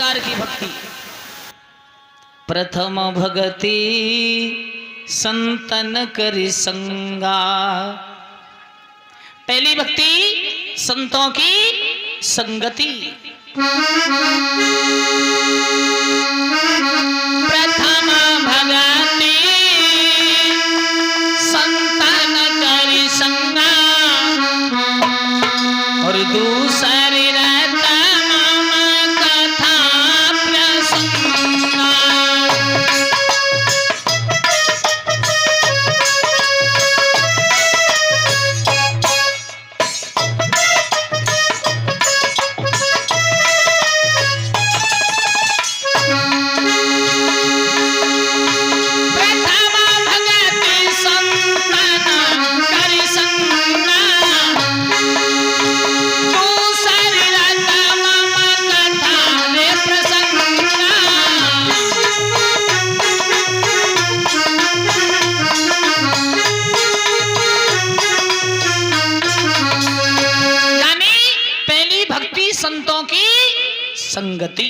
प्रकार की भक्ति। प्रथम भगति संतन करि संगा, पहली भक्ति संतों की संगति। प्रथम भगति संतन करि संगा, और दूसरी रहता मम कथा प्रसंगा। संतों की संगति।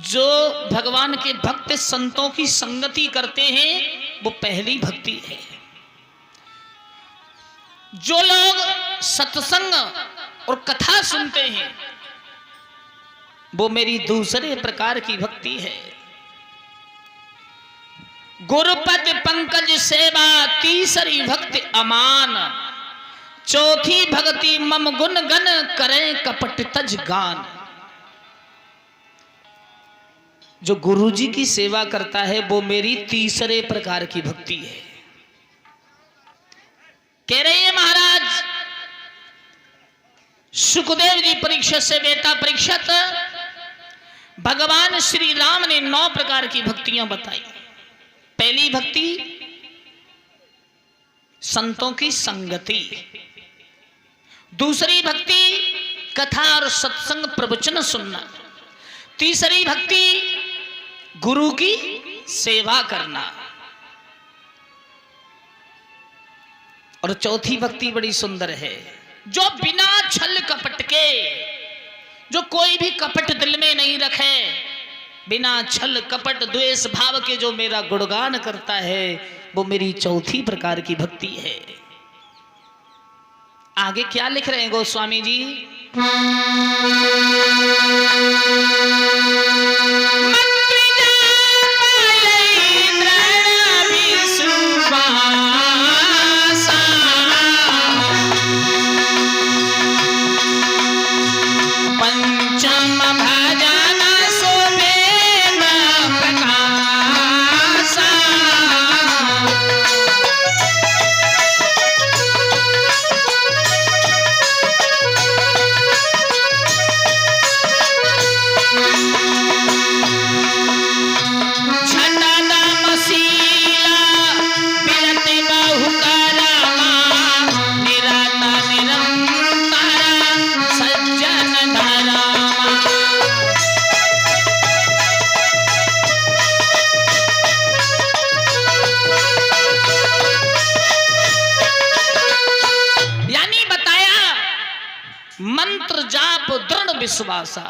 जो भगवान के भक्त संतों की संगति करते हैं वो पहली भक्ति है। जो लोग सत्संग और कथा सुनते हैं वो मेरी दूसरे प्रकार की भक्ति है। गुरुपद पंकज सेवा तीसरी भक्ति अमान, चौथी भक्ति मम गुण गण करें कपट तज गान। जो गुरु जी की सेवा करता है वो मेरी तीसरे प्रकार की भक्ति है। कह रहे हैं महाराज सुखदेव जी परीक्षित से, बेटा परीक्षित भगवान श्री राम ने 9 प्रकार की भक्तियां बताई। पहली भक्ति संतों की संगति, दूसरी भक्ति कथा और सत्संग प्रवचन सुनना, तीसरी भक्ति गुरु की सेवा करना, और चौथी भक्ति बड़ी सुंदर है, जो बिना छल कपट के, जो कोई भी कपट दिल में नहीं रखे, बिना छल कपट द्वेष भाव के जो मेरा गुणगान करता है वो मेरी चौथी प्रकार की भक्ति है। आगे क्या लिख रहे हैं गोस्वामी जी? मंत्र जाप दृढ़ विश्वासा,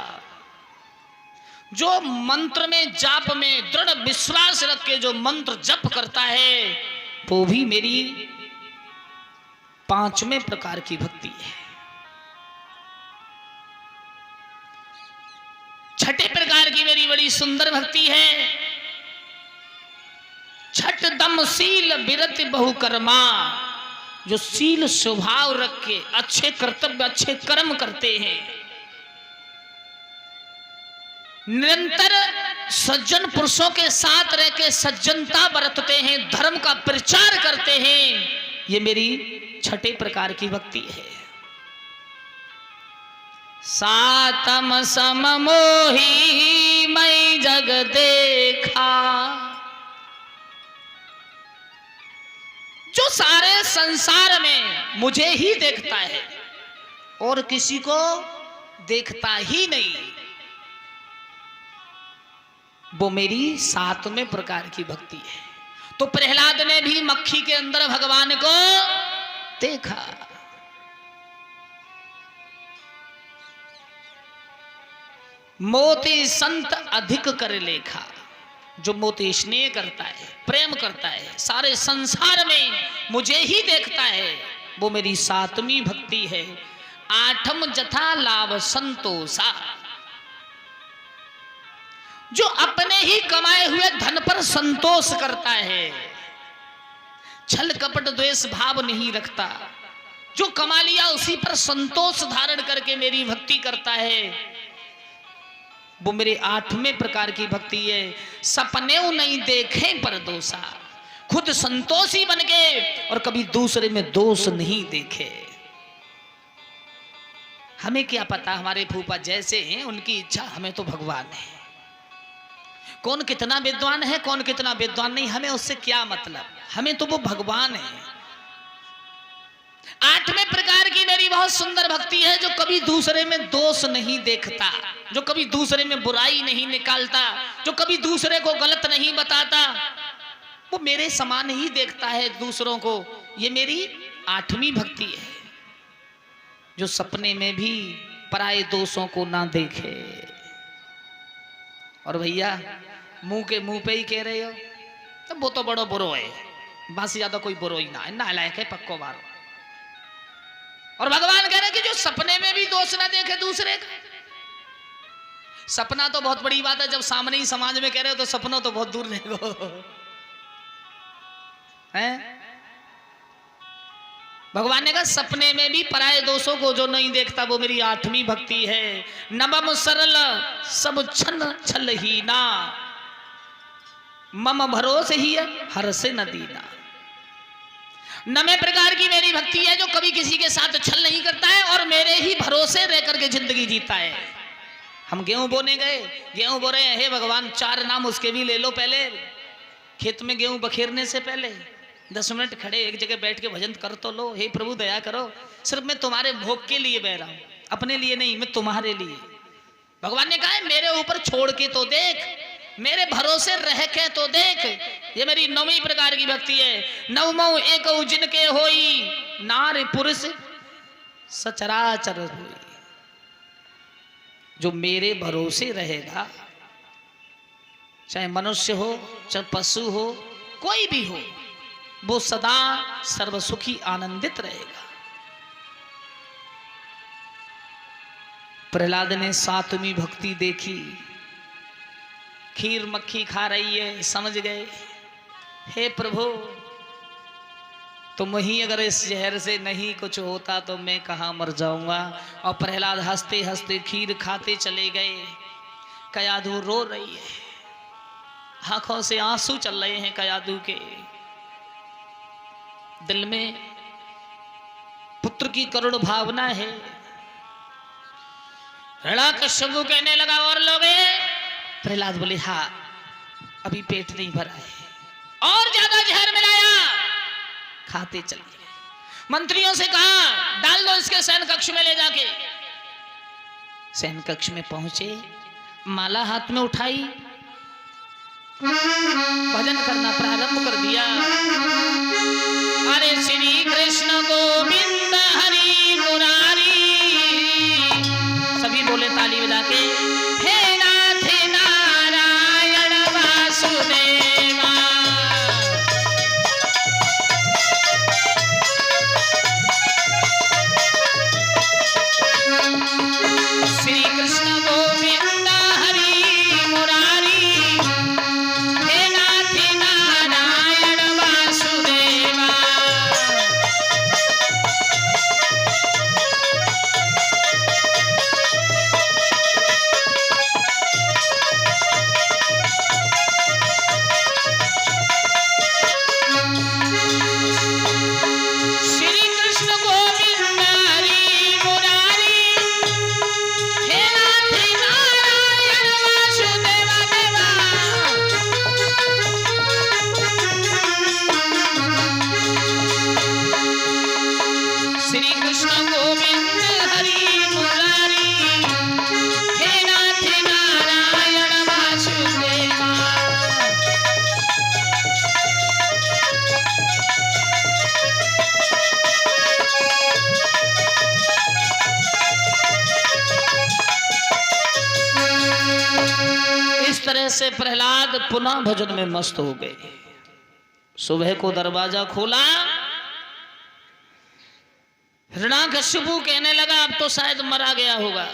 जो मंत्र में जाप में दृढ़ विश्वास रख के जो मंत्र जप करता है वो भी मेरी 5वें प्रकार की भक्ति है। छठे प्रकार की मेरी बड़ी सुंदर भक्ति है। छठ दम शील विरति बहुकर्मा, जो शील स्वभाव रख के अच्छे कर्तव्य अच्छे कर्म करते हैं, निरंतर सज्जन पुरुषों के साथ रह के सज्जनता बरतते हैं, धर्म का प्रचार करते हैं, ये मेरी छठे प्रकार की भक्ति है। सातम सम मोही मैं जग देखा, जो सारे संसार में मुझे ही देखता है और किसी को देखता ही नहीं, वो मेरी 7वें प्रकार की भक्ति है। तो प्रहलाद ने भी मक्खी के अंदर भगवान को देखा। मोती संत अधिक कर लेखा। जो मोती स्नेह करता है, प्रेम करता है, सारे संसार में मुझे ही देखता है, वो मेरी सातवीं भक्ति है। आठम जथा लाभ संतोषा। जो अपने ही कमाए हुए धन पर संतोष करता है, छल कपट द्वेष भाव नहीं रखता, जो कमा लिया उसी पर संतोष धारण करके मेरी भक्ति करता है, वो मेरे आठवें प्रकार की भक्ति है। सपने नहीं देखे पर दोषा। खुद संतोषी बन के और कभी दूसरे में दोष नहीं देखे। हमें क्या पता, हमारे फूफा जैसे हैं उनकी इच्छा, हमें तो भगवान है। कौन कितना विद्वान है, कौन कितना विद्वान नहीं, हमें उससे क्या मतलब, हमें तो वो भगवान है। आठवें प्रकार की मेरी बहुत सुंदर भक्ति है, जो कभी दूसरे में दोष नहीं देखता, जो कभी दूसरे में बुराई नहीं निकालता, जो कभी दूसरे को गलत नहीं बताता, वो मेरे समान ही देखता है दूसरों को। ये मेरी आठवीं भक्ति है। जो सपने में भी पराये दोषों को ना देखे। और भैया मुंह के मुंह पे ही कह रहे हो, तो वो तो बड़ो बुरो है, बस ज्यादा कोई बुरो ही ना है, नालायक है पक्को मारो। और भगवान कह रहे कि जो सपने में भी दोष ना देखे दूसरे का। सपना तो बहुत बड़ी बात है, जब सामने ही समाज में कह रहे हो तो सपनों तो बहुत दूर रहेगा हैं। भगवान ने कहा सपने में भी पराये दोषों को जो नहीं देखता वो मेरी आठवीं भक्ति है। नवम सरल सब छन छल ही ना, मम भरोसे ही हर से नदीना। नवे प्रकार की मेरी भक्ति है, जो कभी किसी के साथ छल नहीं करता है और मेरे ही भरोसे रह करके जिंदगी जीता है। हम गेहूं बोने गए, गेहूं बो रहे हैं, हे भगवान 4 नाम उसके भी ले लो। पहले खेत में गेहूं बखेरने से पहले 10 मिनट खड़े एक जगह बैठ के भजन कर तो लो। हे प्रभु दया करो, सिर्फ मैं तुम्हारे भोग के लिए बह रहा हूं, अपने लिए नहीं, मैं तुम्हारे लिए। भगवान ने कहा है मेरे ऊपर छोड़ के तो देख, मेरे भरोसे रह के तो देख। ये मेरी नौवीं प्रकार की भक्ति है। नवमो एक जिनके होई, नारी पुरुष सचराचर होई। जो मेरे भरोसे रहेगा, चाहे मनुष्य हो चाहे पशु हो, कोई भी हो, वो सदा सर्वसुखी आनंदित रहेगा। प्रहलाद ने 7वीं भक्ति देखी, खीर मक्खी खा रही है, समझ गए हे प्रभु तुम ही अगर इस जहर से नहीं कुछ होता तो मैं कहाँ मर जाऊंगा। और प्रहलाद हंसते हंसते खीर खाते चले गए। कयाधु रो रही है, आंखों से आंसू चल रहे हैं कयाधु के। दिल में पुत्र की करुण भावना है। हिरण्यकश्यप कहने लगा और लोगे? प्रहलाद बोले हाँ अभी पेट नहीं भरा है, और ज्यादा जहर मिलाया, खाते चले गए। मंत्रियों से कहा डाल दो इसके शयन कक्ष में ले जाके। शयन कक्ष में पहुंचे, माला हाथ में उठाई, भजन करना प्रारंभ कर दिया। अरे श्री कृष्ण गोविंद हरि मुरारी, सभी बोले ताली बजा के, हे नाथ नारायण वासुदेवा। श्री कृष्ण गोविंद हरि मुरारी, हे नाथ नारायण वासुदेवा। तरह से प्रहलाद पुनः भजन में मस्त हो गए। सुबह को दरवाजा खोला, हिरण्याकशिपु कहने लगा अब तो शायद मरा गया होगा,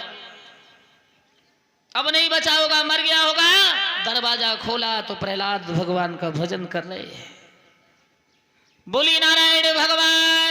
अब नहीं बचा होगा, मर गया होगा। दरवाजा खोला तो प्रहलाद भगवान का भजन कर रहे हैं। बोली नारायण भगवान